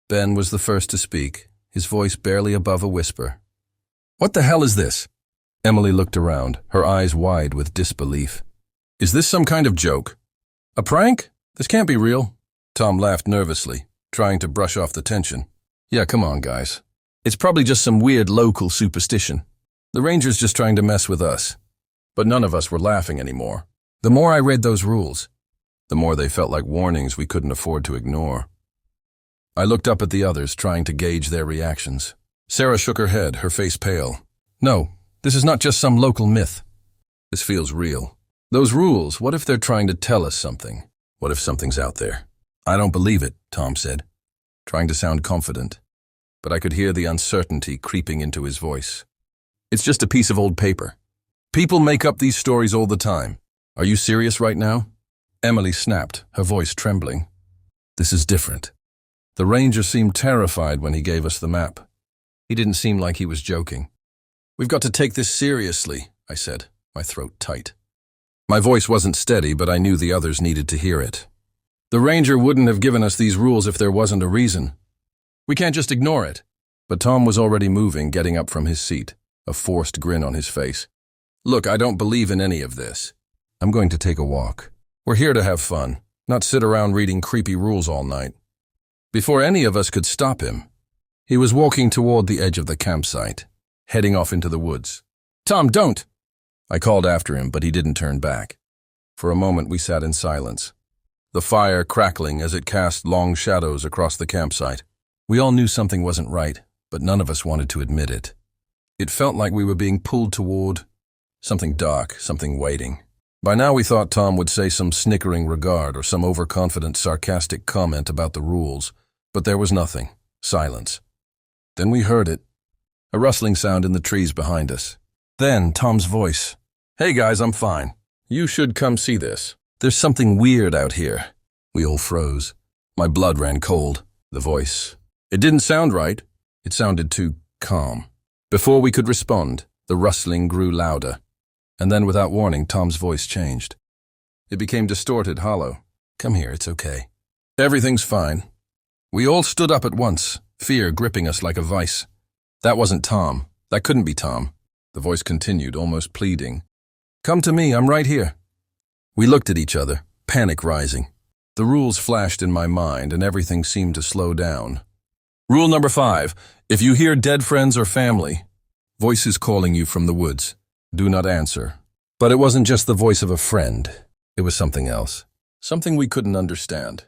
Ben was the first to speak, his voice barely above a whisper. "What the hell is this?" Emily looked around, her eyes wide with disbelief. "Is this some kind of joke? A prank? This can't be real." Tom laughed nervously, trying to brush off the tension. "Yeah, come on, guys. It's probably just some weird local superstition. The ranger's just trying to mess with us." But none of us were laughing anymore. The more I read those rules, the more they felt like warnings we couldn't afford to ignore. I looked up at the others, trying to gauge their reactions. Sarah shook her head, her face pale. "No, this is not just some local myth. This feels real. Those rules, what if they're trying to tell us something? What if something's out there?" "I don't believe it," Tom said, trying to sound confident, but I could hear the uncertainty creeping into his voice. "It's just a piece of old paper. People make up these stories all the time. Are you serious right now?" Emily snapped, her voice trembling. "This is different." The ranger seemed terrified when he gave us the map. He didn't seem like he was joking. "We've got to take this seriously," I said, my throat tight. My voice wasn't steady, but I knew the others needed to hear it. "The ranger wouldn't have given us these rules if there wasn't a reason. We can't just ignore it." But Tom was already moving, getting up from his seat, a forced grin on his face. "Look, I don't believe in any of this. I'm going to take a walk. We're here to have fun, not sit around reading creepy rules all night." Before any of us could stop him, he was walking toward the edge of the campsite, heading off into the woods. "Tom, don't!" I called after him, but he didn't turn back. For a moment we sat in silence, the fire crackling as it cast long shadows across the campsite. We all knew something wasn't right, but none of us wanted to admit it. It felt like we were being pulled toward something dark, something waiting. By now we thought Tom would say some snickering regard or some overconfident, sarcastic comment about the rules, but there was nothing. Silence. Then we heard it, a rustling sound in the trees behind us. Then Tom's voice. "Hey guys, I'm fine. You should come see this. There's something weird out here." We all froze. My blood ran cold. The voice. It didn't sound right. It sounded too calm. Before we could respond, the rustling grew louder. And then, without warning, Tom's voice changed. It became distorted, hollow. "Come here, it's okay. Everything's fine." We all stood up at once, fear gripping us like a vice. That wasn't Tom. That couldn't be Tom. The voice continued, almost pleading. "Come to me, I'm right here." We looked at each other, panic rising. The rules flashed in my mind, and everything seemed to slow down. Rule number 5, if you hear dead friends or family, voices calling you from the woods, do not answer. But it wasn't just the voice of a friend. It was something else. Something we couldn't understand.